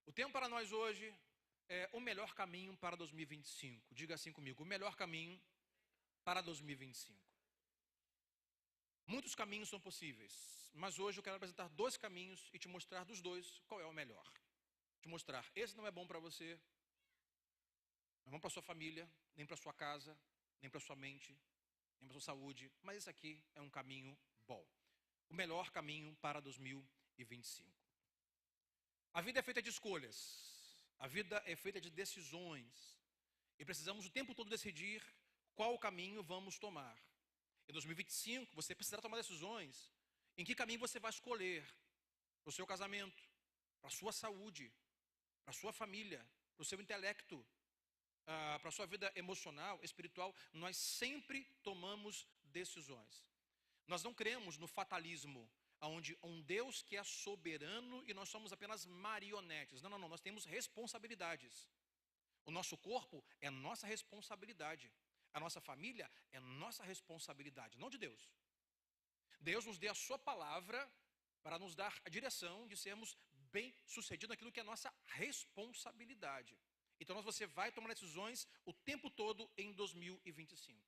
O tema para nós hoje é o melhor caminho para 2025. Diga assim comigo, o melhor caminho para 2025. Muitos caminhos são possíveis, mas hoje eu quero apresentar dois caminhos e te mostrar dos dois qual é o melhor. Te mostrar, esse não é bom para você, não é bom para sua família, nem para sua casa, nem para sua mente, nem para sua saúde, mas esse aqui é um caminho bom. O melhor caminho para 2025. A vida é feita de escolhas, a vida é feita de decisões e precisamos o tempo todo decidir qual caminho vamos tomar. Em 2025 você precisará tomar decisões em que caminho você vai escolher para o seu casamento, para a sua saúde, para a sua família, para o seu intelecto, para a sua vida emocional, espiritual. Nós sempre tomamos decisões. Nós não cremos no fatalismo, onde um Deus que é soberano e nós somos apenas marionetes. Não, nós temos responsabilidades. O nosso corpo é nossa responsabilidade. A nossa família é nossa responsabilidade, não de Deus. Deus nos deu a sua palavra para nos dar a direção de sermos bem-sucedidos naquilo que é nossa responsabilidade. Então você vai tomar decisões o tempo todo em 2025.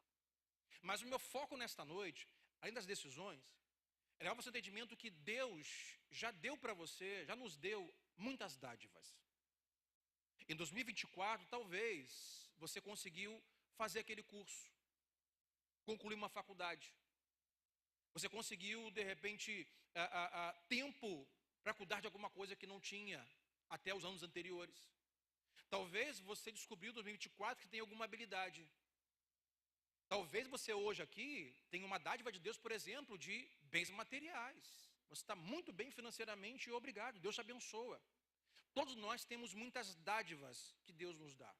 Mas o meu foco nesta noite, além das decisões, é levar você ao entendimento que Deus já deu para você, já nos deu muitas dádivas. Em 2024, talvez você conseguiu fazer aquele curso, concluir uma faculdade. Você conseguiu, de repente, tempo para cuidar de alguma coisa que não tinha até os anos anteriores. Talvez você descobriu em 2024 que tem alguma habilidade. Talvez você hoje aqui tenha uma dádiva de Deus, por exemplo, de bens materiais. Você está muito bem financeiramente e obrigado, Deus te abençoa. Todos nós temos muitas dádivas que Deus nos dá.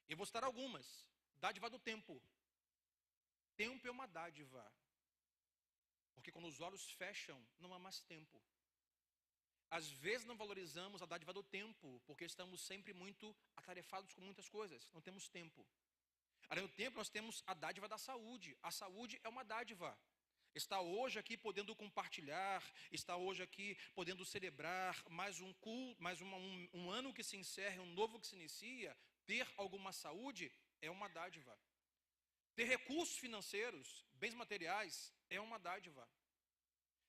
Eu vou citar algumas. Dádiva do tempo. Tempo é uma dádiva. Porque quando os olhos fecham, não há mais tempo. Às vezes não valorizamos a dádiva do tempo, porque estamos sempre muito atarefados com muitas coisas. Não temos tempo. Além do tempo, nós temos a dádiva da saúde. A saúde é uma dádiva. Está hoje aqui podendo compartilhar, está hoje aqui podendo celebrar mais um culto, mais um ano que se encerra, um novo que se inicia. Ter alguma saúde é uma dádiva. Ter recursos financeiros, bens materiais, é uma dádiva.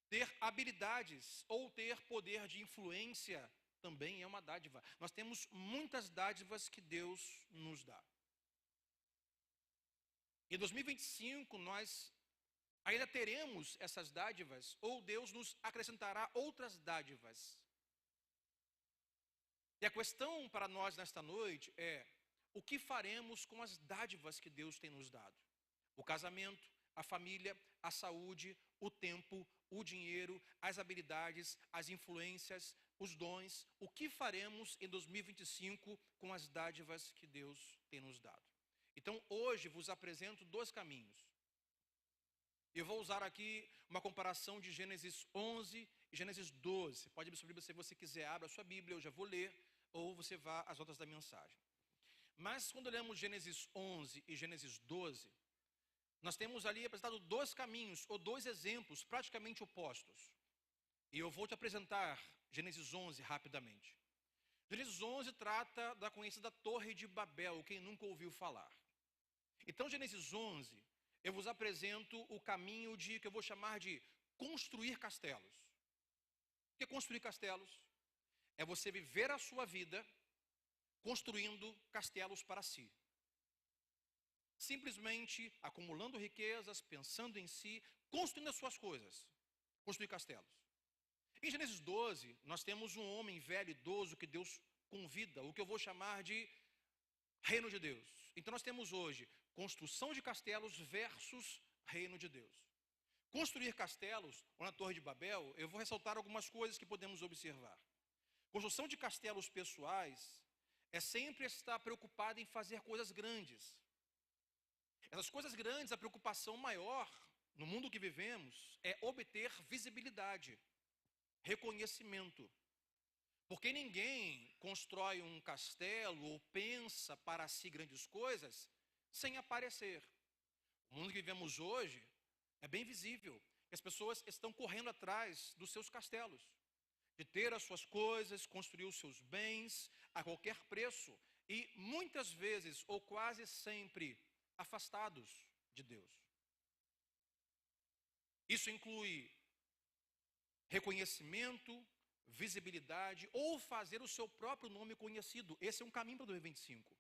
Ter habilidades ou ter poder de influência também é uma dádiva. Nós temos muitas dádivas que Deus nos dá. Em 2025, nós ainda teremos essas dádivas, ou Deus nos acrescentará outras dádivas. E a questão para nós nesta noite é: o que faremos com as dádivas que Deus tem nos dado? O casamento, a família, a saúde, o tempo, o dinheiro, as habilidades, as influências, os dons. O que faremos em 2025 com as dádivas que Deus tem nos dado? Então, hoje vos apresento dois caminhos. Eu vou usar aqui uma comparação de Gênesis 11 e Gênesis 12. Você pode abrir sua Bíblia se você quiser, abra a sua Bíblia, eu já vou ler, ou você vá às notas da mensagem. Mas quando lemos Gênesis 11 e Gênesis 12, nós temos ali apresentado dois caminhos, ou dois exemplos praticamente opostos. E eu vou te apresentar Gênesis 11 rapidamente. Gênesis 11 trata da conhecida Torre de Babel, quem nunca ouviu falar. Então, Gênesis 11, eu vos apresento o caminho de que eu vou chamar de construir castelos. O que é construir castelos? É você viver a sua vida construindo castelos para si. Simplesmente acumulando riquezas, pensando em si, construindo as suas coisas. Construir castelos. Em Gênesis 12, nós temos um homem velho, idoso, que Deus convida, o que eu vou chamar de reino de Deus. Então nós temos hoje construção de castelos versus reino de Deus. Construir castelos, ou na Torre de Babel, eu vou ressaltar algumas coisas que podemos observar. Construção de castelos pessoais é sempre estar preocupado em fazer coisas grandes. Essas coisas grandes, a preocupação maior no mundo que vivemos é obter visibilidade, reconhecimento. Porque ninguém constrói um castelo ou pensa para si grandes coisas sem aparecer. O mundo que vivemos hoje é bem visível. As pessoas estão correndo atrás dos seus castelos. de ter as suas coisas, construir os seus bens a qualquer preço e muitas vezes, ou quase sempre, afastados de Deus. Isso inclui reconhecimento, visibilidade ou fazer o seu próprio nome conhecido. Esse é um caminho para 2025.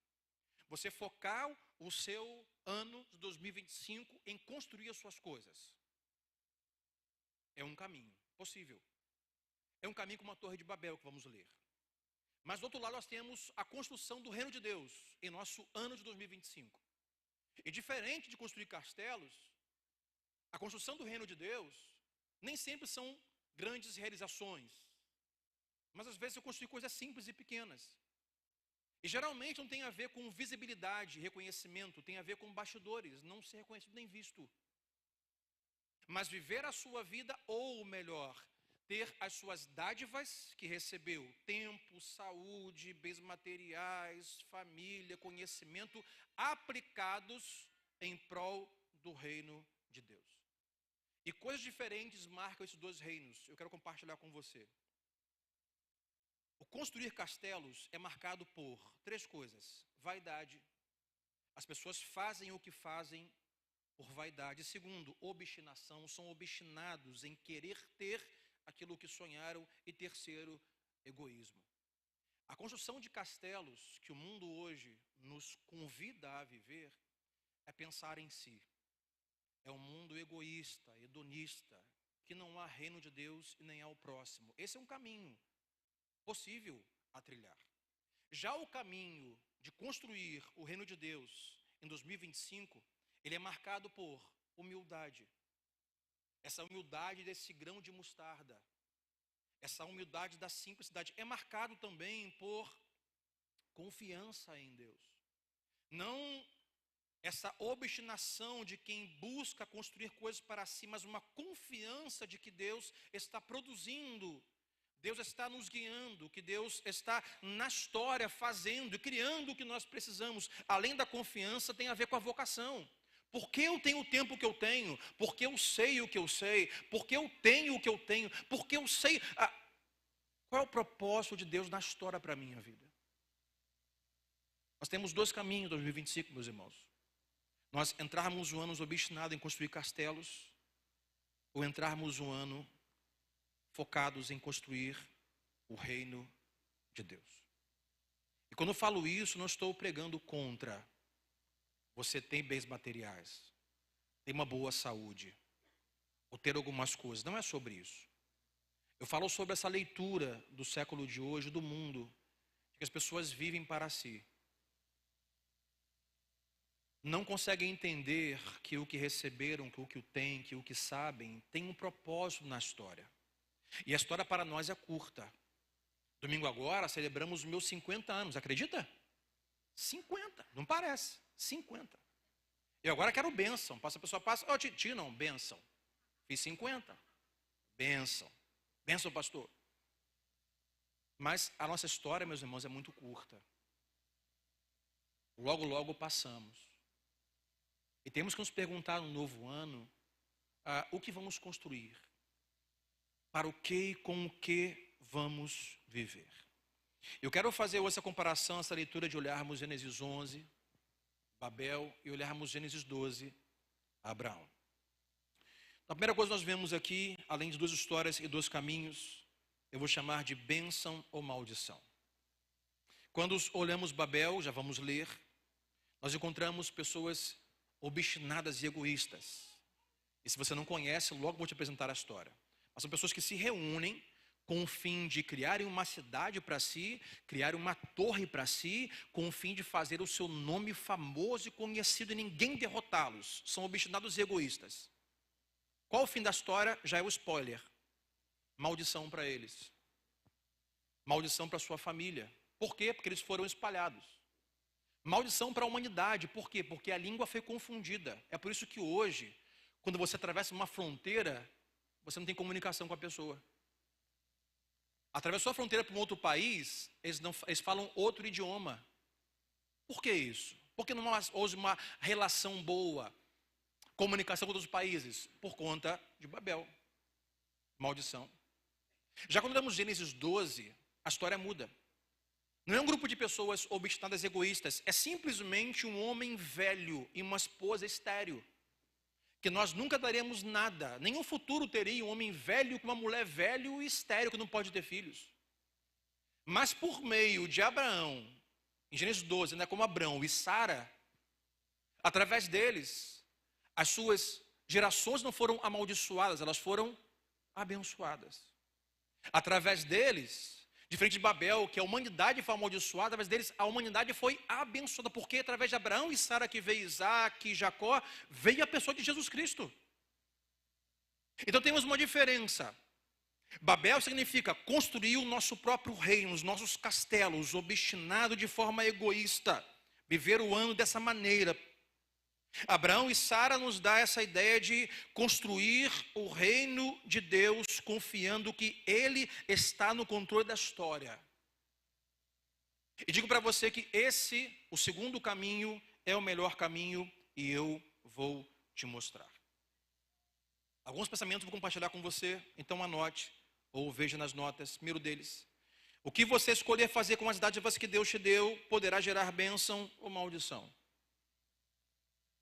Você focar o seu ano de 2025 em construir as suas coisas. É um caminho possível. É um caminho como a Torre de Babel que vamos ler. Mas do outro lado nós temos a construção do reino de Deus em nosso ano de 2025. E diferente de construir castelos, a construção do reino de Deus nem sempre são grandes realizações. Mas às vezes eu construir coisas simples e pequenas. E geralmente não tem a ver com visibilidade, reconhecimento, tem a ver com bastidores, não ser reconhecido nem visto. Mas viver a sua vida, ou melhor, ter as suas dádivas que recebeu, tempo, saúde, bens materiais, família, conhecimento, aplicados em prol do reino de Deus. E coisas diferentes marcam esses dois reinos. Eu quero compartilhar com você. O construir castelos é marcado por três coisas: vaidade. As pessoas fazem o que fazem por vaidade. Segundo, obstinação. São obstinados em querer ter aquilo que sonharam. E terceiro, egoísmo. A construção de castelos que o mundo hoje nos convida a viver é pensar em si. É um mundo egoísta, hedonista, que não há reino de Deus e nem há o próximo. Esse é um caminho possível a trilhar. Já o caminho de construir o reino de Deus em 2025, ele é marcado por humildade. Essa humildade desse grão de mostarda, essa humildade da simplicidade, é marcado também por confiança em Deus. Não essa obstinação de quem busca construir coisas para si, mas uma confiança de que Deus está produzindo, Deus está nos guiando, que Deus está na história fazendo e criando o que nós precisamos. Além da confiança, tem a ver com a vocação. Porque eu tenho o tempo que eu tenho, porque eu sei o que eu sei, porque eu tenho o que eu tenho, porque eu sei qual é o propósito de Deus na história para a minha vida. Nós temos dois caminhos em 2025, meus irmãos. Nós entrarmos um ano obstinados em construir castelos, ou entrarmos um ano focados em construir o reino de Deus. E quando eu falo isso, não estou pregando contra você ter bens materiais, ter uma boa saúde, ou ter algumas coisas. Não é sobre isso. Eu falo sobre essa leitura do século de hoje, do mundo, que as pessoas vivem para si. Não conseguem entender que o que receberam, que o que têm, que o que sabem, tem um propósito na história. E a história para nós é curta. Domingo agora celebramos os meus 50 anos, acredita? 50, não parece, 50. Eu agora quero bênção. A pessoa passa, Titi, não, bênção. Fiz 50, bênção. Bênção, pastor. Mas a nossa história, meus irmãos, é muito curta. Logo, logo passamos. E temos que nos perguntar no novo ano, o que vamos construir? Para o que e com o que vamos viver? Eu quero fazer hoje essa comparação, essa leitura de olharmos Gênesis 11, Babel, e olharmos Gênesis 12, Abraão. A primeira coisa que nós vemos aqui, além de duas histórias e dois caminhos, eu vou chamar de bênção ou maldição. Quando olhamos Babel, já vamos ler, nós encontramos pessoas obstinadas e egoístas. E se você não conhece, logo vou te apresentar a história. Mas são pessoas que se reúnem com o fim de criarem uma cidade para si, criarem uma torre para si, com o fim de fazer o seu nome famoso e conhecido e ninguém derrotá-los. São obstinados e egoístas. Qual o fim da história? Já é o spoiler. Maldição para eles. Maldição para sua família. Por quê? Porque eles foram espalhados. Maldição para a humanidade. Por quê? Porque a língua foi confundida. É por isso que hoje, quando você atravessa uma fronteira, você não tem comunicação com a pessoa. Atravessou a fronteira para um outro país, eles falam outro idioma. Por que isso? Porque não há hoje uma relação boa, comunicação com outros países, por conta de Babel. Maldição. Já quando lemos Gênesis 12, a história muda. Não é um grupo de pessoas obstinadas egoístas, é simplesmente um homem velho e uma esposa estéril. Que nós nunca daremos nada, nenhum futuro teria um homem velho com uma mulher velho e estéril que não pode ter filhos. Mas por meio de Abraão, em Gênesis 12, né, como Abraão e Sara, através deles, as suas gerações não foram amaldiçoadas, elas foram abençoadas. Através deles, diferente de Babel, que a humanidade foi amaldiçoada, através deles a humanidade foi abençoada, porque através de Abraão e Sara que veio Isaac e Jacó, veio a pessoa de Jesus Cristo. Então temos uma diferença. Babel significa construir o nosso próprio reino, os nossos castelos, obstinado de forma egoísta, viver o ano dessa maneira. Abraão e Sara nos dá essa ideia de construir o reino de Deus, confiando que Ele está no controle da história. E digo para você que esse, o segundo caminho, é o melhor caminho e eu vou te mostrar. Alguns pensamentos eu vou compartilhar com você, então anote ou veja nas notas. Primeiro deles, o que você escolher fazer com as dádivas que Deus te deu poderá gerar bênção ou maldição.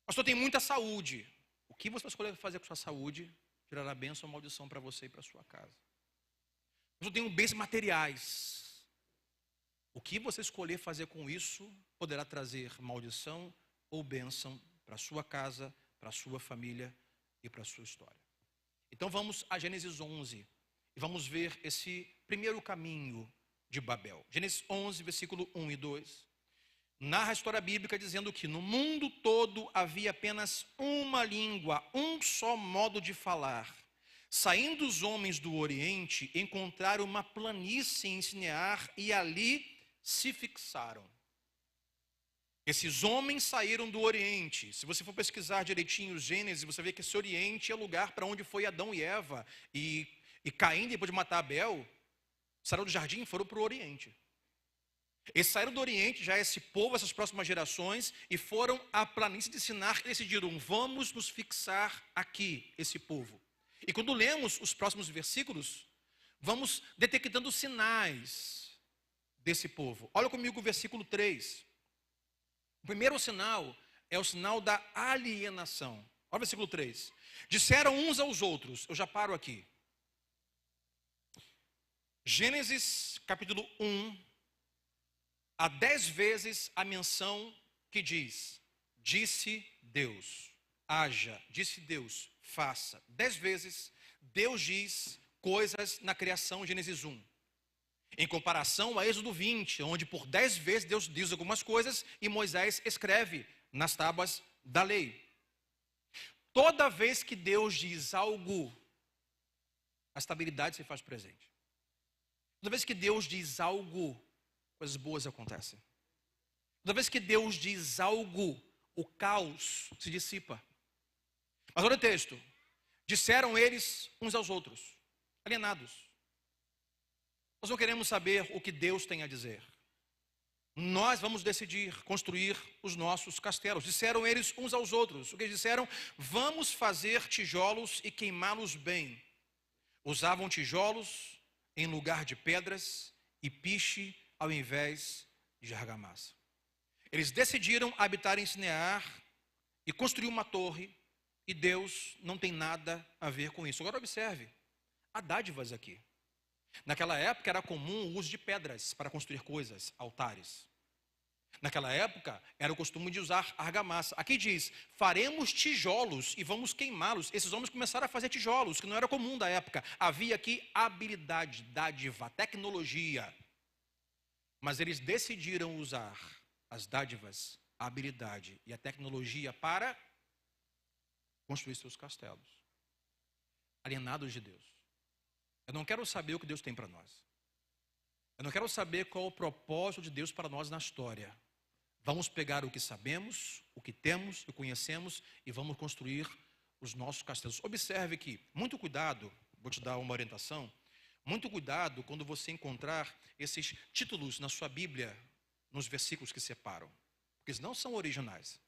Pastor, tem muita saúde. O que você escolher fazer com sua saúde gerará bênção ou maldição para você e para sua casa. Pastor, tenho bens materiais. O que você escolher fazer com isso poderá trazer maldição ou bênção para a sua casa, para a sua família e para a sua história. Então vamos a Gênesis 11 e vamos ver esse primeiro caminho de Babel. Gênesis 11, versículo 1 e 2. Narra a história bíblica dizendo que no mundo todo havia apenas uma língua, um só modo de falar. Saindo os homens do Oriente, encontraram uma planície em Sinear e ali se fixaram. Esses homens saíram do Oriente. Se você for pesquisar direitinho Gênesis, você vê que esse Oriente é o lugar para onde foi Adão e Eva. E Caim, depois de matar Abel, saíram do jardim e foram para o Oriente. Eles saíram do Oriente, já esse povo, essas próximas gerações, e foram à planície de Sinar e decidiram, vamos nos fixar aqui, esse povo. E quando lemos os próximos versículos, vamos detectando sinais desse povo. Olha comigo o versículo 3. O primeiro sinal é o sinal da alienação. Olha o versículo 3. Disseram uns aos outros, eu já paro aqui. Gênesis capítulo 1, há 10 vezes a menção que diz, disse Deus, haja, disse Deus, faça. 10 vezes Deus diz coisas na criação, Gênesis 1. Em comparação a Êxodo 20, onde por 10 vezes Deus diz algumas coisas e Moisés escreve nas tábuas da lei. Toda vez que Deus diz algo, a estabilidade se faz presente. Toda vez que Deus diz algo, coisas boas acontecem. Toda vez que Deus diz algo, o caos se dissipa. Mas olha o texto. Disseram eles uns aos outros, alienados. Nós não queremos saber o que Deus tem a dizer. Nós vamos decidir construir os nossos castelos. Disseram eles uns aos outros. O que eles disseram? Vamos fazer tijolos e queimá-los bem. Usavam tijolos em lugar de pedras e piche ao invés de argamassa. Eles decidiram habitar em Sinear e construir uma torre, e Deus não tem nada a ver com isso. Agora observe, há dádivas aqui. Naquela época era comum o uso de pedras para construir coisas, altares. Naquela época era o costume de usar argamassa. Aqui diz, faremos tijolos e vamos queimá-los. Esses homens começaram a fazer tijolos, que não era comum da época. Havia aqui habilidade, dádiva, tecnologia. Mas eles decidiram usar as dádivas, a habilidade e a tecnologia para construir seus castelos. Alienados de Deus. Eu não quero saber o que Deus tem para nós. Eu não quero saber qual é o propósito de Deus para nós na história. Vamos pegar o que sabemos, o que temos e conhecemos e vamos construir os nossos castelos. Observe que, muito cuidado, vou te dar uma orientação, muito cuidado quando você encontrar esses títulos na sua Bíblia, nos versículos que separam, porque eles não são originais.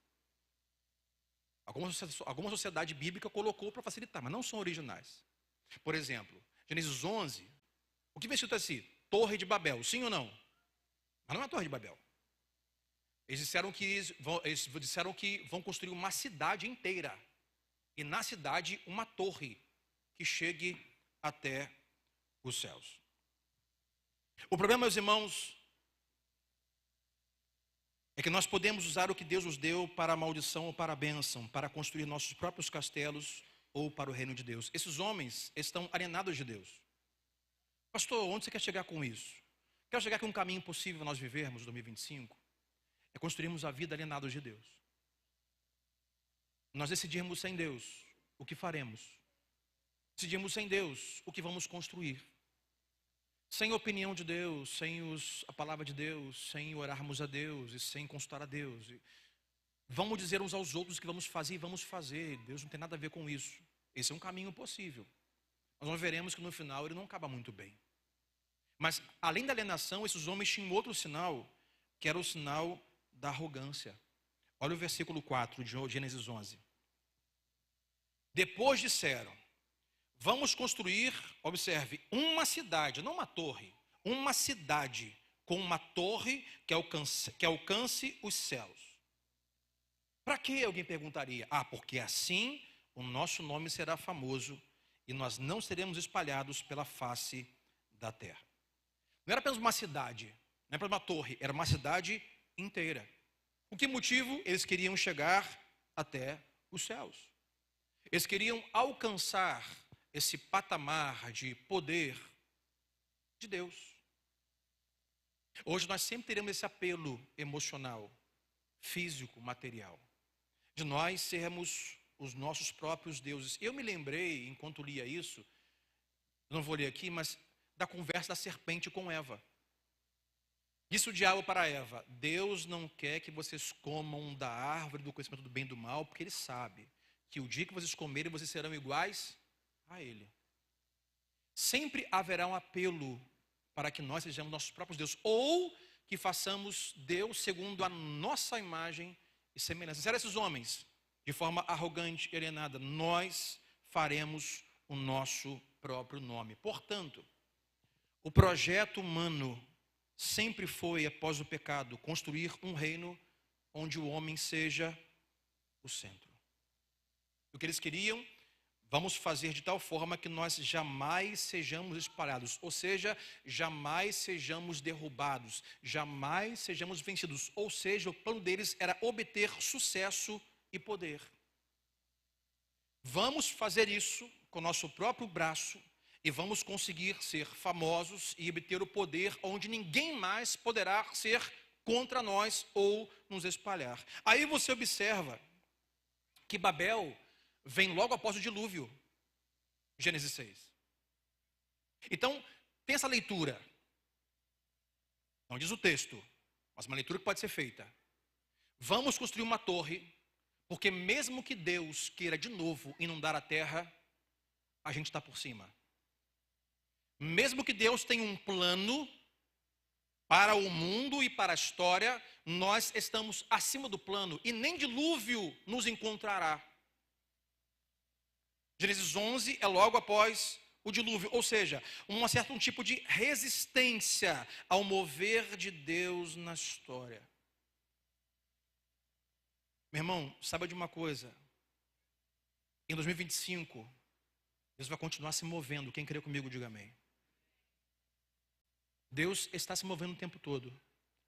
Alguma sociedade bíblica colocou para facilitar, mas não são originais. Por exemplo, Gênesis 11 O que vem escrito assim? Torre de Babel, sim ou não? Mas não é a Torre de Babel. Eles disseram que vão construir uma cidade inteira. E na cidade, uma torre que chegue até os céus. O problema, meus irmãos, é que nós podemos usar o que Deus nos deu para a maldição ou para a bênção, para construir nossos próprios castelos ou para o reino de Deus. Esses homens estão alienados de Deus. Pastor, onde você quer chegar com isso? Quero chegar que um caminho possível nós vivermos em 2025 é construirmos a vida alienados de Deus. Nós decidimos sem Deus o que faremos. Decidimos sem Deus o que vamos construir. Sem a opinião de Deus, sem a palavra de Deus, sem orarmos a Deus e sem consultar a Deus. Vamos dizer uns aos outros o que vamos fazer e vamos fazer. Deus não tem nada a ver com isso. Esse é um caminho possível. Mas nós veremos que no final ele não acaba muito bem. Mas além da alienação, esses homens tinham outro sinal, que era o sinal da arrogância. Olha o versículo 4 de Gênesis 11. Depois disseram: vamos construir, observe, uma cidade, não uma torre, uma cidade com uma torre que alcance os céus. Para que, alguém perguntaria? Porque assim o nosso nome será famoso e nós não seremos espalhados pela face da terra. Não era apenas uma cidade, não era apenas uma torre, era uma cidade inteira. Por que motivo? Eles queriam chegar até os céus. Eles queriam alcançar esse patamar de poder de Deus. Hoje nós sempre teremos esse apelo emocional, físico, material, de nós sermos os nossos próprios deuses. Eu me lembrei, enquanto lia isso, não vou ler aqui, mas da conversa da serpente com Eva. Disse o diabo para Eva: Deus não quer que vocês comam da árvore do conhecimento do bem e do mal, porque Ele sabe que o dia que vocês comerem, vocês serão iguais a Ele. Sempre haverá um apelo para que nós sejamos nossos próprios deuses, ou que façamos Deus segundo a nossa imagem e semelhança. Se eram esses homens, de forma arrogante e alienada, nós faremos o nosso próprio nome. Portanto, o projeto humano sempre foi, após o pecado, construir um reino onde o homem seja o centro. O que eles queriam, vamos fazer de tal forma que nós jamais sejamos espalhados, ou seja, jamais sejamos derrubados, jamais sejamos vencidos. Ou seja, o plano deles era obter sucesso e poder. Vamos fazer isso com o nosso próprio braço e vamos conseguir ser famosos e obter o poder onde ninguém mais poderá ser contra nós ou nos espalhar. Aí você observa que Babel vem logo após o dilúvio, Gênesis 6. Então, tem essa leitura. Não diz o texto, mas uma leitura que pode ser feita. Vamos construir uma torre, porque mesmo que Deus queira de novo inundar a terra, a gente está por cima. Mesmo que Deus tenha um plano para o mundo e para a história, nós estamos acima do plano e nem dilúvio nos encontrará. Gênesis 11 é logo após o dilúvio, ou seja, um certo tipo de resistência ao mover de Deus na história. Meu irmão, saiba de uma coisa, em 2025, Deus vai continuar se movendo. Quem crê comigo, diga amém. Deus está se movendo o tempo todo.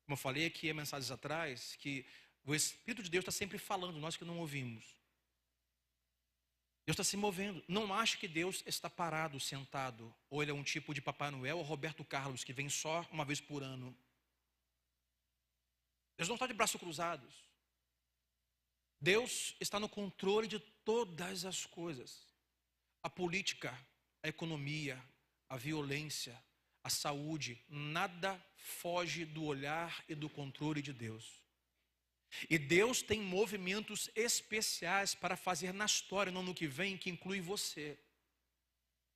Como eu falei aqui há mensagens atrás, que o Espírito de Deus está sempre falando, nós que não ouvimos. Deus está se movendo. Não ache que Deus está parado, sentado, ou Ele é um tipo de Papai Noel ou Roberto Carlos, que vem só uma vez por ano. Deus não está de braços cruzados. Deus está no controle de todas as coisas. A política, a economia, a violência, a saúde, nada foge do olhar e do controle de Deus. E Deus tem movimentos especiais para fazer na história, no ano que vem, que inclui você,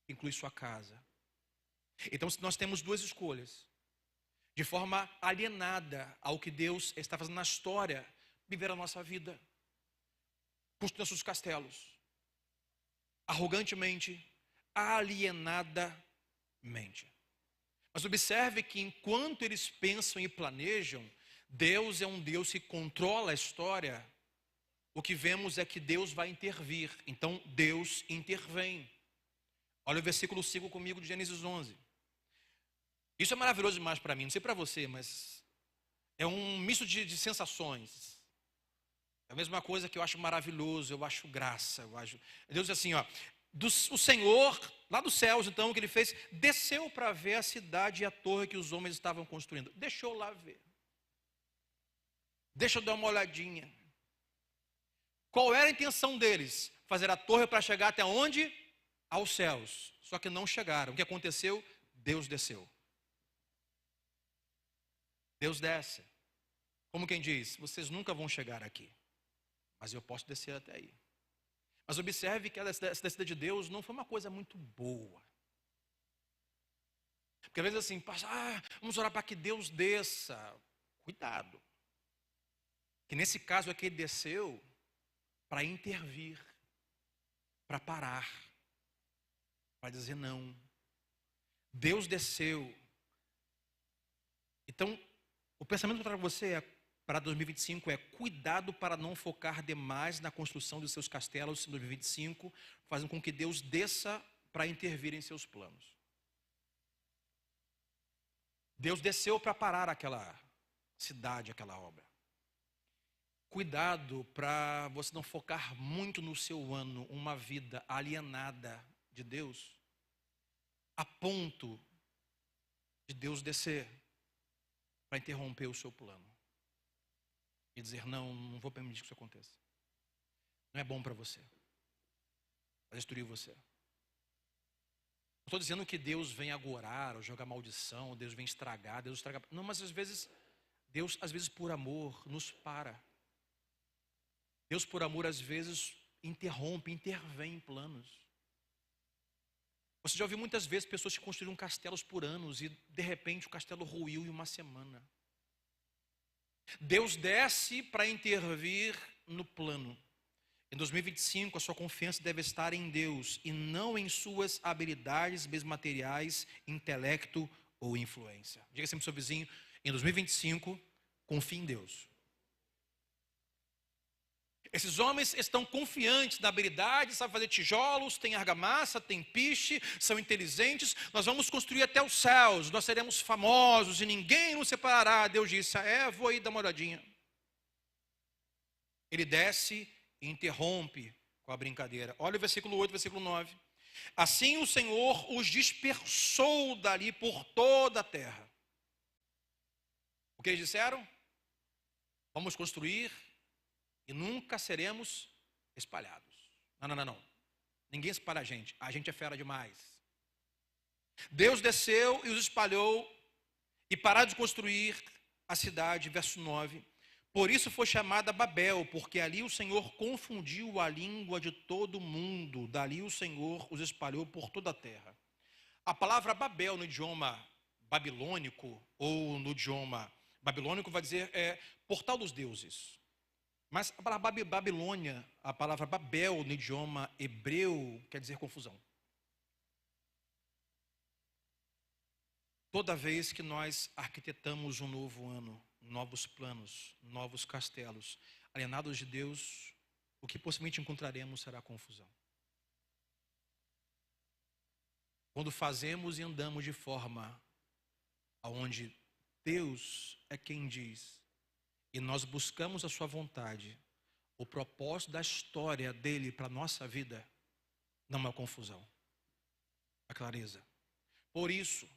inclui sua casa. Então nós temos duas escolhas. De forma alienada ao que Deus está fazendo na história, viver a nossa vida, construir nossos castelos, arrogantemente, alienadamente. Mas observe que enquanto eles pensam e planejam, Deus é um Deus que controla a história. O que vemos é que Deus vai intervir. Então Deus intervém. Olha o versículo 5 comigo de Gênesis 11. Isso é maravilhoso demais para mim, não sei para você, mas é um misto de sensações. É a mesma coisa que eu acho maravilhoso, eu acho graça, Deus diz assim, ó, o Senhor, lá dos céus então, o que ele fez, desceu para ver a cidade e a torre que os homens estavam construindo. Deixou lá ver. Deixa eu dar uma olhadinha. Qual era a intenção deles? Fazer a torre para chegar até onde? Aos céus. Só que não chegaram. O que aconteceu? Deus desceu. Deus desce. Como quem diz, vocês nunca vão chegar aqui, mas eu posso descer até aí. Mas observe que essa descida de Deus não foi uma coisa muito boa. Porque às vezes assim, vamos orar para que Deus desça. Cuidado. Que nesse caso aqui ele desceu para intervir, para parar, para dizer não. Deus desceu. Então, o pensamento que eu trago para você para 2025 é cuidado para não focar demais na construção dos seus castelos em 2025, fazendo com que Deus desça para intervir em seus planos. Deus desceu para parar aquela cidade, aquela obra. Cuidado para você não focar muito no seu ano, uma vida alienada de Deus, a ponto de Deus descer para interromper o seu plano. E dizer, não vou permitir que isso aconteça. Não é bom para você. Vai destruir você. Não estou dizendo que Deus vem agorar, ou jogar maldição, Deus vem estragar, Deus estraga. Não, mas às vezes, Deus, por amor, nos para. Deus, por amor, às vezes, intervém em planos. Você já ouviu muitas vezes pessoas que construíram castelos por anos e, de repente, o castelo ruiu em uma semana. Deus desce para intervir no plano. Em 2025, a sua confiança deve estar em Deus e não em suas habilidades, bens materiais, intelecto ou influência. Diga sempre para o seu vizinho, em 2025, confie em Deus. Esses homens estão confiantes na habilidade, sabem fazer tijolos, têm argamassa, têm piche, são inteligentes. Nós vamos construir até os céus, nós seremos famosos e ninguém nos separará. Deus disse, vou aí dar uma olhadinha. Ele desce e interrompe com a brincadeira. Olha o versículo 8, versículo 9. Assim o Senhor os dispersou dali por toda a terra. O que eles disseram? Vamos construir e nunca seremos espalhados. Não. Ninguém espalha a gente é fera demais. Deus desceu e os espalhou e pararam de construir a cidade, verso 9. Por isso foi chamada Babel, porque ali o Senhor confundiu a língua de todo mundo. Dali o Senhor os espalhou por toda a terra. A palavra Babel no idioma babilônico, ou no idioma babilônico vai dizer portal dos deuses. Mas a palavra Babilônia, a palavra Babel no idioma hebreu, quer dizer confusão. Toda vez que nós arquitetamos um novo ano, novos planos, novos castelos, alienados de Deus, o que possivelmente encontraremos será confusão. Quando fazemos e andamos de forma onde Deus é quem diz, e nós buscamos a sua vontade, o propósito da história dele para a nossa vida, não é confusão, é clareza. Por isso,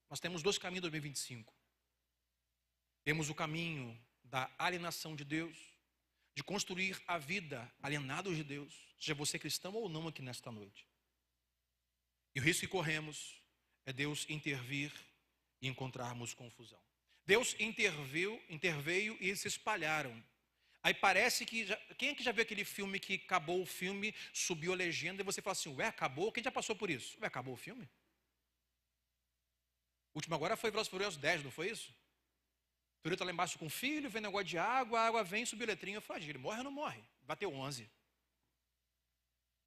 nós temos dois caminhos em 2025. Temos o caminho da alienação de Deus, de construir a vida alienados de Deus, seja você cristão ou não aqui nesta noite. E o risco que corremos é Deus intervir e encontrarmos confusão. Deus interveio e eles se espalharam. Aí parece que... quem é que já viu aquele filme que acabou o filme, subiu a legenda e você fala assim, acabou? Quem já passou por isso? Acabou o filme? O último agora foi Velozes e Furiosos 10, não foi isso? O Turito está lá embaixo com o filho, vem negócio de água, a água vem, subiu a letrinha. Eu falei, ele morre ou não morre? Bateu 11.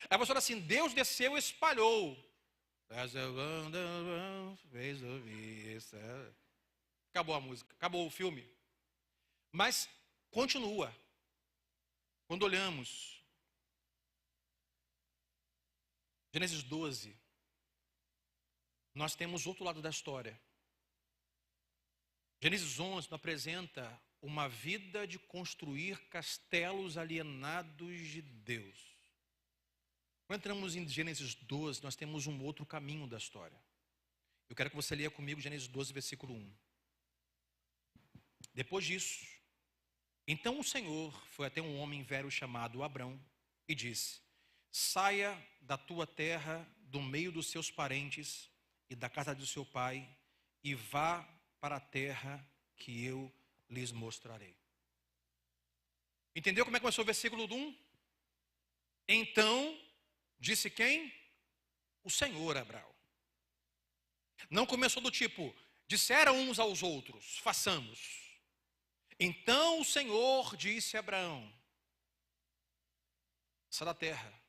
Aí você fala assim, Deus desceu e espalhou. Acabou a música, acabou o filme. Mas continua. Quando olhamos Gênesis 12, nós temos outro lado da história. Gênesis 11 nos apresenta uma vida de construir castelos alienados de Deus. Quando entramos em Gênesis 12, nós temos um outro caminho da história. Eu quero que você leia comigo Gênesis 12, versículo 1. Depois disso, então o Senhor foi até um homem velho chamado Abrão e disse: saia da tua terra, do meio dos seus parentes e da casa do seu pai, e vá para a terra que eu lhes mostrarei. Entendeu como é que começou o versículo 1? Então, disse quem? O Senhor a Abraão. Não começou do tipo, disseram uns aos outros, façamos. Então o Senhor disse a Abraão: sai da terra.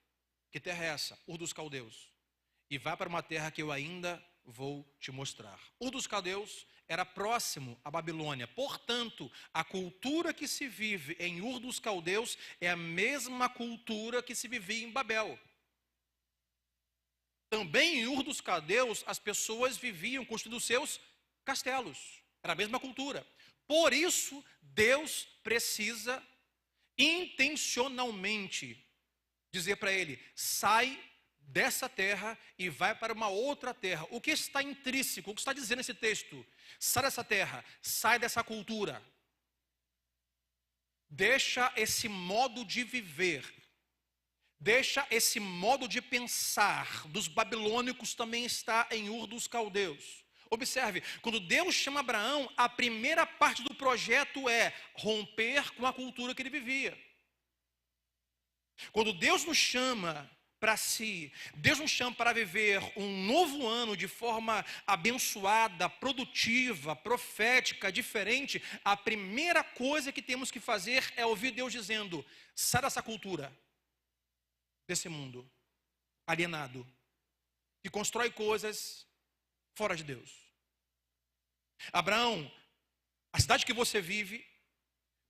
Que terra é essa? Ur dos Caldeus. E vá para uma terra que eu ainda vou te mostrar. Ur dos Caldeus era próximo à Babilônia. Portanto, a cultura que se vive em Ur dos Caldeus é a mesma cultura que se vivia em Babel. Também em Ur dos Caldeus, as pessoas viviam construindo seus castelos. Era a mesma cultura. Por isso, Deus precisa intencionalmente dizer para ele: sai dessa terra e vai para uma outra terra. O que está intrínseco, o que está dizendo esse texto? Sai dessa terra, sai dessa cultura. Deixa esse modo de viver, deixa esse modo de pensar dos babilônicos também está em Ur dos Caldeus. Observe, quando Deus chama Abraão, a primeira parte do projeto é romper com a cultura que ele vivia. Quando Deus nos chama para si, Deus nos chama para viver um novo ano de forma abençoada, produtiva, profética, diferente, a primeira coisa que temos que fazer é ouvir Deus dizendo: sai dessa cultura, desse mundo alienado, que constrói coisas fora de Deus. Abraão, a cidade que você vive,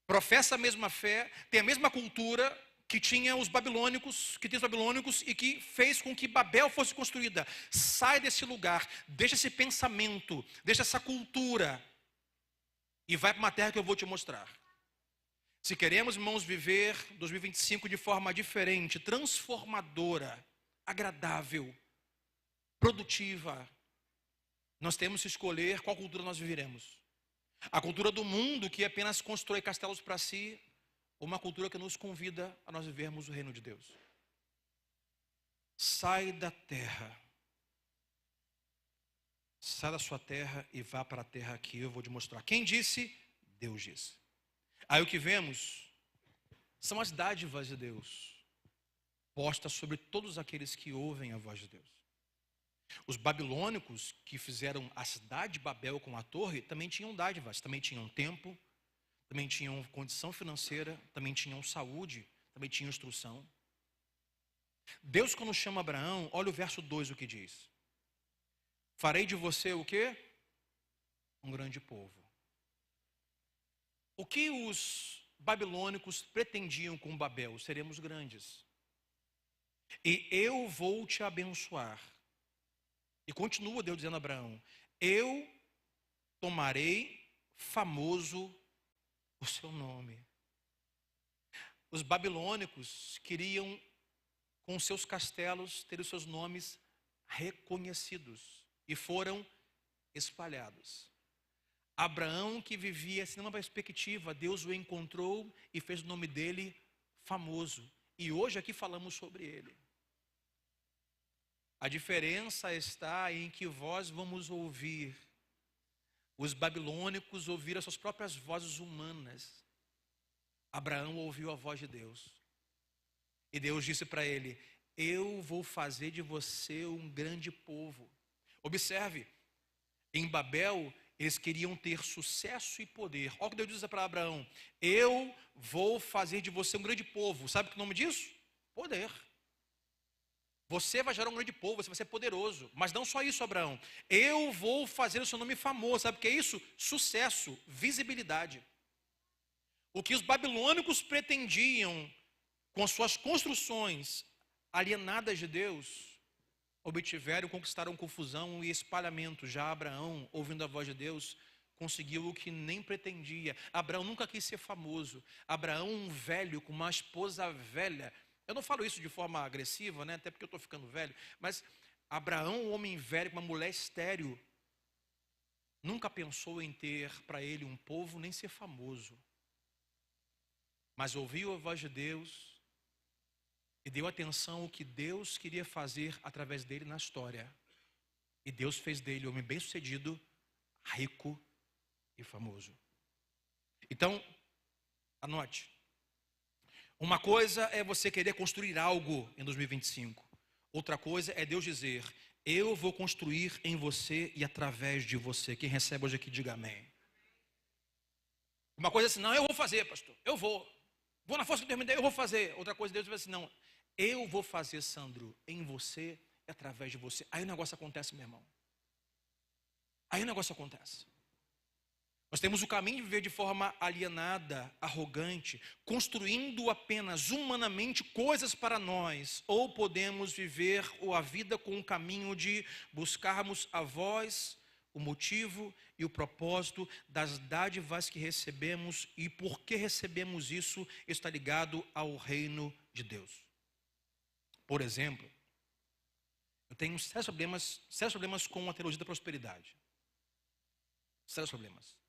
professa a mesma fé, tem a mesma cultura que tinha os babilônicos, que tem os babilônicos e que fez com que Babel fosse construída. Sai desse lugar, deixa esse pensamento, deixa essa cultura e vai para uma terra que eu vou te mostrar. Se queremos, irmãos, viver 2025 de forma diferente, transformadora, agradável, produtiva, nós temos que escolher qual cultura nós viveremos. A cultura do mundo, que apenas constrói castelos para si, ou uma cultura que nos convida a nós vivermos o reino de Deus. Sai da terra. Sai da sua terra e vá para a terra que eu vou te mostrar. Quem disse? Deus disse. Aí o que vemos são as dádivas de Deus postas sobre todos aqueles que ouvem a voz de Deus. Os babilônicos que fizeram a cidade de Babel com a torre também tinham dádivas, também tinham tempo, também tinham condição financeira, também tinham saúde, também tinham instrução. Deus, quando chama Abraão, olha o verso 2 o que diz: farei de você o quê? Um grande povo. O que os babilônicos pretendiam com Babel? Seremos grandes. E eu vou te abençoar. E continua Deus dizendo a Abraão: eu tomarei famoso o seu nome. Os babilônicos queriam, com seus castelos, ter os seus nomes reconhecidos e foram espalhados. Abraão, que vivia sem uma perspectiva, Deus o encontrou e fez o nome dele famoso. E hoje aqui falamos sobre ele. A diferença está em que vós vamos ouvir. Os babilônicos ouviram as suas próprias vozes humanas. Abraão ouviu a voz de Deus. E Deus disse para ele: eu vou fazer de você um grande povo. Observe, em Babel, eles queriam ter sucesso e poder. Olha o que Deus disse para Abraão: eu vou fazer de você um grande povo. Sabe que nome disso? Poder. Você vai gerar um grande povo, você vai ser poderoso. Mas não só isso, Abraão. Eu vou fazer o seu nome famoso. Sabe o que é isso? Sucesso, visibilidade. O que os babilônicos pretendiam com as suas construções alienadas de Deus, obtiveram, conquistaram confusão e espalhamento. Já Abraão, ouvindo a voz de Deus, conseguiu o que nem pretendia. Abraão nunca quis ser famoso. Abraão, um velho com uma esposa velha. Eu não falo isso de forma agressiva, né? Até porque eu estou ficando velho. Mas Abraão, um homem velho com uma mulher estéril, nunca pensou em ter para ele um povo, nem ser famoso. Mas ouviu a voz de Deus e deu atenção ao que Deus queria fazer através dele na história. E Deus fez dele um homem bem-sucedido, rico e famoso. Então, anote. Uma coisa é você querer construir algo em 2025. Outra coisa é Deus dizer: eu vou construir em você e através de você. Quem recebe hoje aqui, diga amém. Uma coisa é assim: não, eu vou fazer, pastor. Eu vou na força que Deus me deu, eu vou fazer. Outra coisa, Deus vai assim: não, eu vou fazer, Sandro, em você e através de você. Aí o negócio acontece, meu irmão. Aí o negócio acontece. Nós temos o caminho de viver de forma alienada, arrogante, construindo apenas humanamente coisas para nós, ou podemos viver a vida com o caminho de buscarmos a voz, o motivo e o propósito das dádivas que recebemos, e por que recebemos isso está ligado ao reino de Deus. Por exemplo, eu tenho sérios problemas com a teologia da prosperidade. Sérios problemas.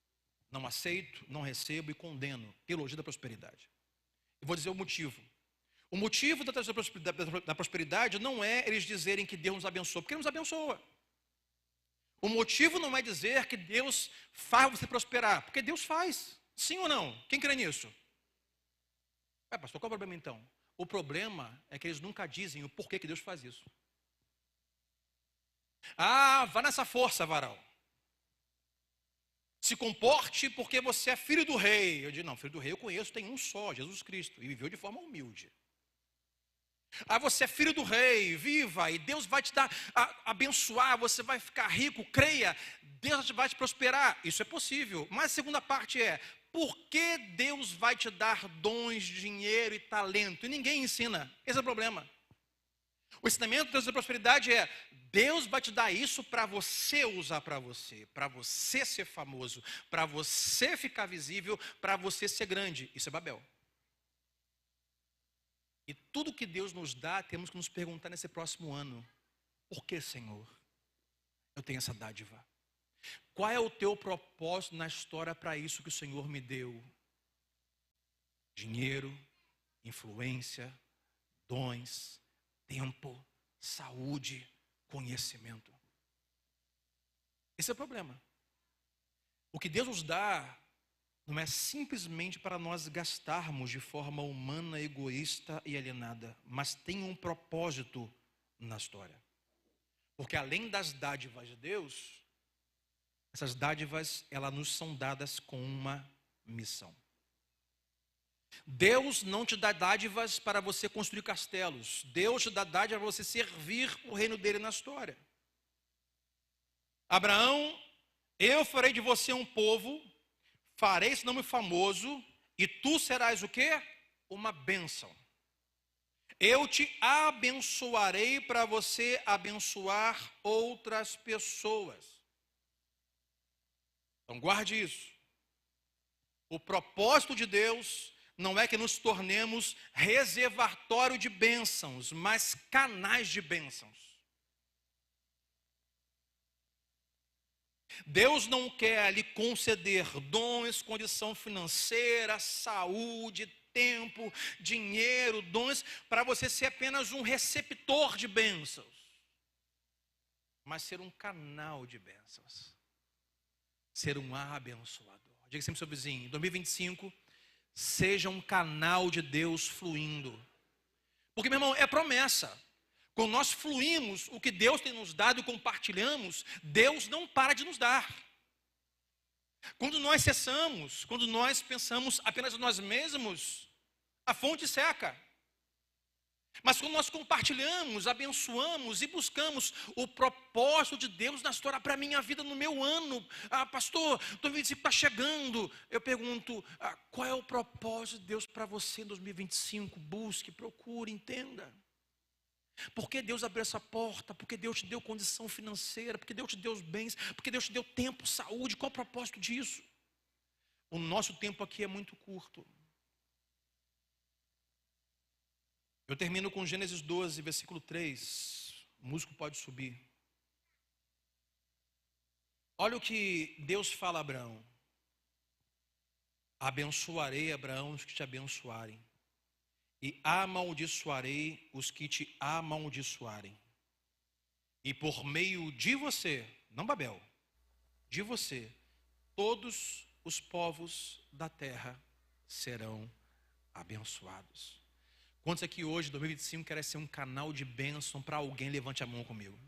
Não aceito, não recebo e condeno teologia da prosperidade. Eu vou dizer o motivo. O motivo da teologia da prosperidade não é eles dizerem que Deus nos abençoa, porque Ele nos abençoa. O motivo não é dizer que Deus faz você prosperar, porque Deus faz. Sim ou não? Quem crê nisso? Pastor, qual é o problema então? O problema é que eles nunca dizem o porquê que Deus faz isso. Vá nessa força, varão. Se comporte porque você é filho do rei. Eu digo, não, filho do rei eu conheço, tem um só, Jesus Cristo. E viveu de forma humilde. Você é filho do rei, viva, e Deus vai te dar, abençoar, você vai ficar rico, creia, Deus vai te prosperar. Isso é possível. Mas a segunda parte é, por que Deus vai te dar dons, dinheiro e talento? E ninguém ensina. Esse é o problema. O ensinamento de Deus da prosperidade é: Deus vai te dar isso para você usar para você ser famoso, para você ficar visível, para você ser grande. Isso é Babel. E tudo que Deus nos dá, temos que nos perguntar nesse próximo ano: por que, Senhor, eu tenho essa dádiva? Qual é o teu propósito na história para isso que o Senhor me deu? Dinheiro, influência, dons, tempo, saúde, conhecimento. Esse é o problema. O que Deus nos dá não é simplesmente para nós gastarmos de forma humana, egoísta e alienada, mas tem um propósito na história. Porque além das dádivas de Deus, essas dádivas, elas nos são dadas com uma missão. Deus não te dá dádivas para você construir castelos. Deus te dá dádivas para você servir o reino dele na história. Abraão, eu farei de você um povo, farei esse nome famoso, e tu serás o quê? Uma bênção. Eu te abençoarei para você abençoar outras pessoas. Então guarde isso. O propósito de Deus não é que nos tornemos reservatório de bênçãos, mas canais de bênçãos. Deus não quer lhe conceder dons, condição financeira, saúde, tempo, dinheiro, dons, para você ser apenas um receptor de bênçãos, mas ser um canal de bênçãos, ser um abençoador. Diga sempre ao seu vizinho: em 2025, seja um canal de Deus fluindo. Porque, meu irmão, é promessa. Quando nós fluímos o que Deus tem nos dado e compartilhamos, Deus não para de nos dar. Quando nós cessamos, quando nós pensamos apenas em nós mesmos, a fonte seca. Mas quando nós compartilhamos, abençoamos e buscamos o propósito de Deus na história para a minha vida, no meu ano. Pastor, 2025 está chegando. Eu pergunto, qual é o propósito de Deus para você em 2025? Busque, procure, entenda. Por que Deus abriu essa porta? Porque Deus te deu condição financeira, porque Deus te deu os bens, porque Deus te deu tempo, saúde. Qual é o propósito disso? O nosso tempo aqui é muito curto. Eu termino com Gênesis 12, versículo 3. O músico pode subir. Olha o que Deus fala a Abraão. Abençoarei, Abraão, os que te abençoarem, e amaldiçoarei os que te amaldiçoarem. E por meio de você, não Babel, de você, todos os povos da terra serão abençoados. Quantos aqui hoje, 2025, querem ser um canal de bênção para alguém? Levante a mão comigo.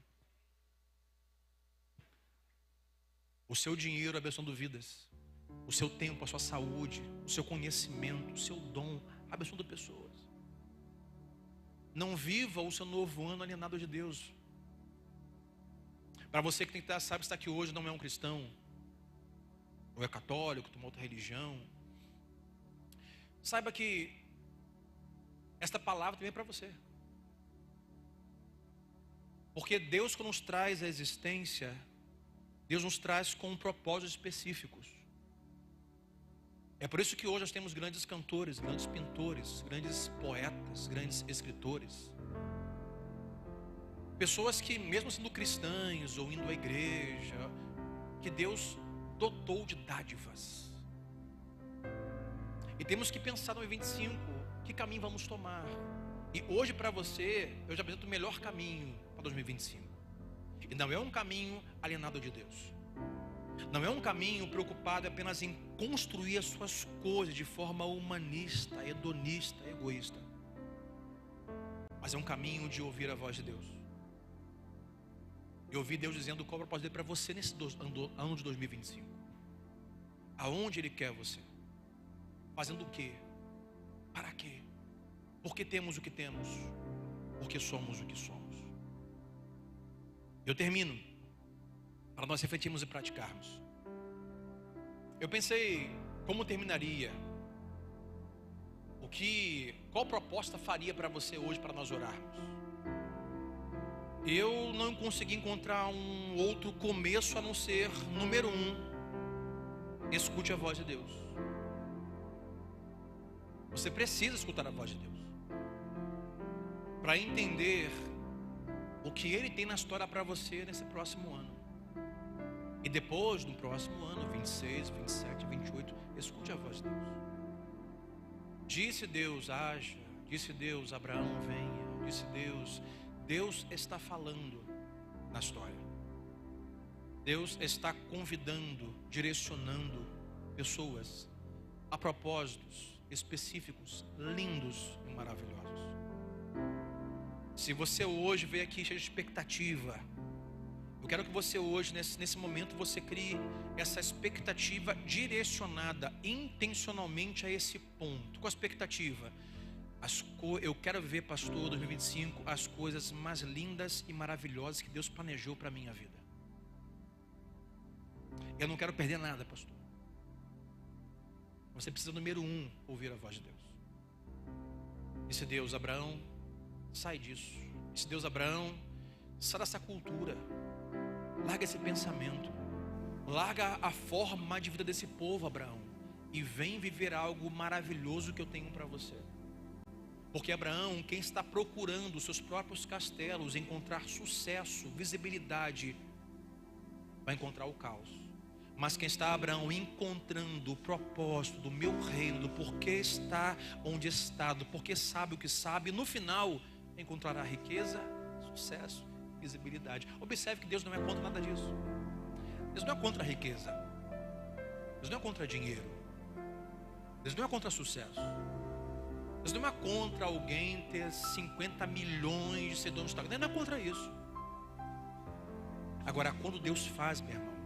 O seu dinheiro abençoando vidas. O seu tempo, a sua saúde, o seu conhecimento, o seu dom, abençoando pessoas. Não viva o seu novo ano alienado de Deus. Para você que tem que estar, sabe que está aqui hoje, não é um cristão, ou é católico, tem uma outra religião. Saiba que esta palavra também é para você. Porque Deus, quando nos traz a existência, Deus nos traz com propósitos específicos. É por isso que hoje nós temos grandes cantores, grandes pintores, grandes poetas, grandes escritores. Pessoas que, mesmo sendo cristãs ou indo à igreja, que Deus dotou de dádivas. E temos que pensar no 2025. Que caminho vamos tomar? E hoje para você, eu já apresento o melhor caminho para 2025. E não é um caminho alienado de Deus. Não é um caminho preocupado apenas em construir as suas coisas de forma humanista, hedonista, egoísta. Mas é um caminho de ouvir a voz de Deus. E ouvir Deus dizendo qual é o propósito dele para você nesse ano de 2025. Aonde Ele quer você? Fazendo o quê? Para quê? Porque temos o que temos? Porque somos o que somos. Eu termino, para nós refletirmos e praticarmos. Eu pensei como terminaria, qual proposta faria para você hoje para nós orarmos. Eu não consegui encontrar um outro começo a não ser, número 1, escute a voz de Deus. Você precisa escutar a voz de Deus para entender o que Ele tem na história para você nesse próximo ano. E depois, no próximo ano, 26, 27, 28, escute a voz de Deus. Disse Deus, haja. Disse Deus, Abraão, venha. Disse Deus, Deus está falando na história. Deus está convidando, direcionando pessoas a propósitos específicos, lindos e maravilhosos. Se você hoje veio aqui cheio de expectativa, eu quero que você hoje, nesse momento, você crie essa expectativa direcionada intencionalmente a esse ponto. Qual a expectativa? Eu quero ver, pastor, 2025, as coisas mais lindas e maravilhosas que Deus planejou para a minha vida. Eu não quero perder nada, pastor. Você precisa, número 1, ouvir a voz de Deus. Disse Deus, Abraão, sai disso. Disse Deus, Abraão, sai dessa cultura. Larga esse pensamento. Larga a forma de vida desse povo, Abraão. E vem viver algo maravilhoso que eu tenho para você. Porque Abraão, quem está procurando os seus próprios castelos, encontrar sucesso, visibilidade, vai encontrar o caos. Mas quem está, Abraão, encontrando o propósito do meu reino, do porquê está onde está, do porquê sabe o que sabe, no final encontrará riqueza, sucesso, visibilidade. Observe que Deus não é contra nada disso. Deus não é contra a riqueza. Deus não é contra dinheiro. Deus não é contra sucesso. Deus não é contra alguém ter 50 milhões de seguidores no Instagram. Deus não é contra isso. Agora, quando Deus faz, meu irmão,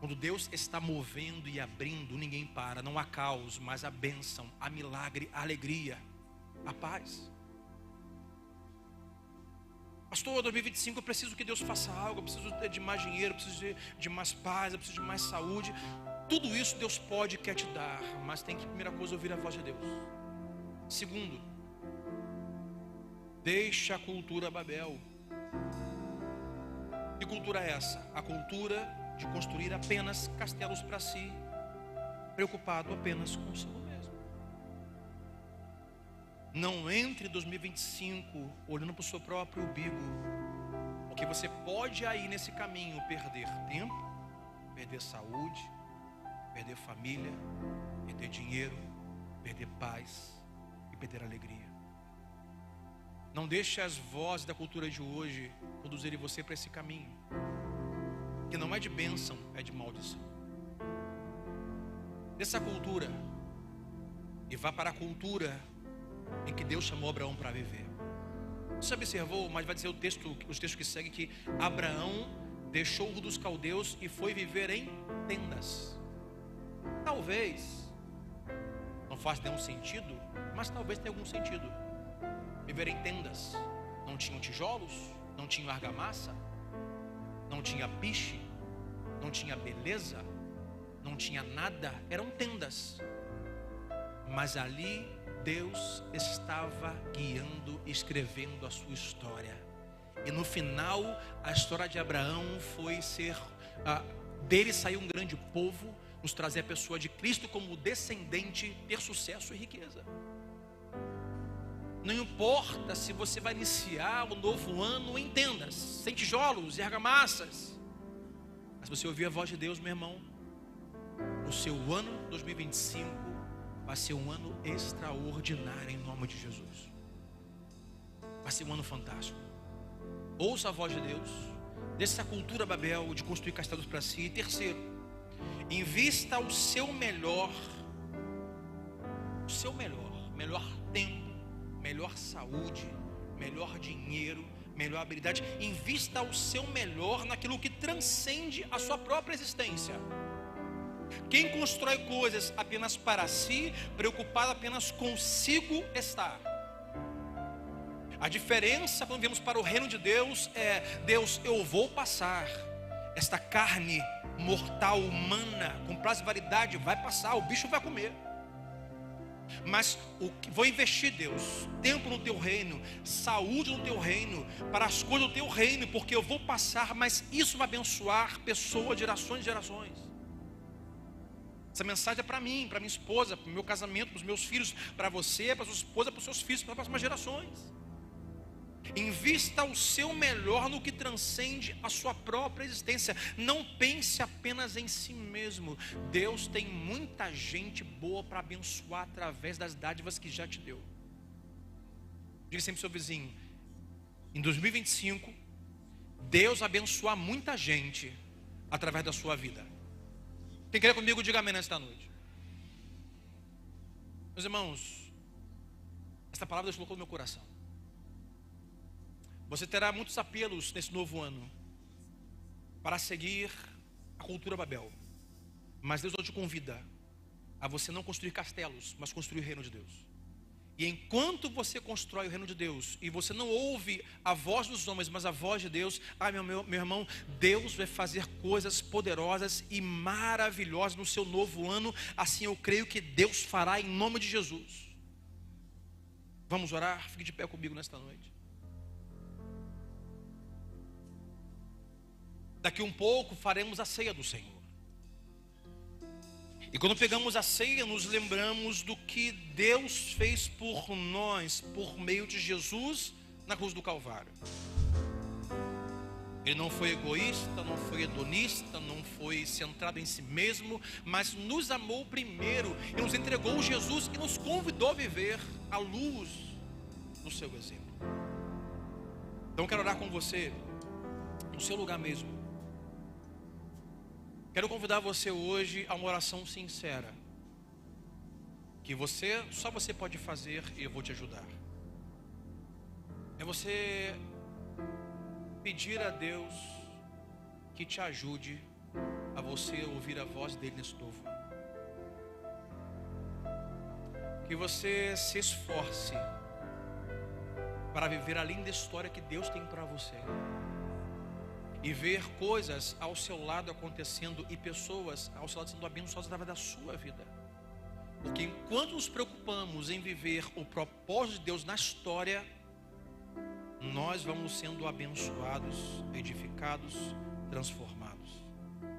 quando Deus está movendo e abrindo, ninguém para. Não há caos, mas a bênção, a milagre, a alegria, a paz. Pastor, 2025 eu preciso que Deus faça algo, eu preciso de mais dinheiro, eu preciso de mais paz, eu preciso de mais saúde. Tudo isso Deus pode e quer te dar, mas tem que, primeira coisa, ouvir a voz de Deus. Segundo, deixa a cultura Babel. Que cultura é essa? A cultura de construir apenas castelos para si, preocupado apenas com o seu mesmo. Não entre 2025 olhando para o seu próprio umbigo, porque você pode aí nesse caminho perder tempo, perder saúde, perder família, perder dinheiro, perder paz e perder alegria. Não deixe as vozes da cultura de hoje conduzirem você para esse caminho, que não é de bênção, é de maldição. Dessa cultura e vá para a cultura em que Deus chamou Abraão para viver. Você observou, mas vai dizer os textos que seguem, que Abraão deixou o dos caldeus e foi viver em tendas. Talvez não faça nenhum sentido, mas talvez tenha algum sentido. Viver em tendas. Não tinham tijolos, não tinham argamassa, não tinha piche, não tinha beleza, não tinha nada, eram tendas. Mas ali Deus estava guiando, escrevendo a sua história. E no final, a história de Abraão foi ser, dele saiu um grande povo, nos trazer a pessoa de Cristo como descendente, ter sucesso e riqueza. Não importa se você vai iniciar o novo ano em tendas, sem tijolos e argamassas, mas se você ouvir a voz de Deus, meu irmão, o seu ano 2025 vai ser um ano extraordinário em nome de Jesus. Vai ser um ano fantástico. Ouça a voz de Deus, dessa cultura Babel de construir castelos para si. E terceiro, invista o seu melhor melhor tempo, melhor saúde, melhor dinheiro, melhor habilidade. Invista o seu melhor naquilo que transcende a sua própria existência. Quem constrói coisas apenas para si, preocupado apenas consigo está. A diferença quando viemos para o reino de Deus é: Deus, eu vou passar. Esta carne mortal, humana, com prazo de validade, vai passar, o bicho vai comer. Mas vou investir, Deus, tempo no teu reino, saúde no teu reino, para as coisas do teu reino, porque eu vou passar, mas isso vai abençoar pessoas, gerações e gerações. Essa mensagem é para mim, para minha esposa, para o meu casamento, para os meus filhos, para você, para a sua esposa, para os seus filhos, para as próximas gerações. Invista o seu melhor no que transcende a sua própria existência. Não pense apenas em si mesmo. Deus tem muita gente boa para abençoar através das dádivas que já te deu. Diga sempre ao seu vizinho: em 2025 Deus abençoar muita gente através da sua vida. Quem quer comigo, diga amém nesta noite. Meus irmãos, esta palavra Deus colocou no meu coração. Você terá muitos apelos nesse novo ano para seguir a cultura Babel. Mas Deus hoje te convida a você não construir castelos, mas construir o reino de Deus. E enquanto você constrói o reino de Deus e você não ouve a voz dos homens, mas a voz de Deus, meu irmão, Deus vai fazer coisas poderosas e maravilhosas no seu novo ano. Assim eu creio que Deus fará em nome de Jesus. Vamos orar? Fique de pé comigo nesta noite. Daqui um pouco faremos a ceia do Senhor. E quando pegamos a ceia, nos lembramos do que Deus fez por nós, por meio de Jesus na cruz do Calvário. Ele não foi egoísta, não foi hedonista, não foi centrado em si mesmo, mas nos amou primeiro e nos entregou Jesus e nos convidou a viver à luz do seu exemplo. Então eu quero orar com você, no seu lugar mesmo. Quero convidar você hoje a uma oração sincera, que só você pode fazer e eu vou te ajudar. É você pedir a Deus que te ajude a você ouvir a voz dele nesse novo ano. Que você se esforce para viver a linda história que Deus tem para você. E ver coisas ao seu lado acontecendo e pessoas ao seu lado sendo abençoadas através da sua vida. Porque enquanto nos preocupamos em viver o propósito de Deus na história, nós vamos sendo abençoados, edificados, transformados.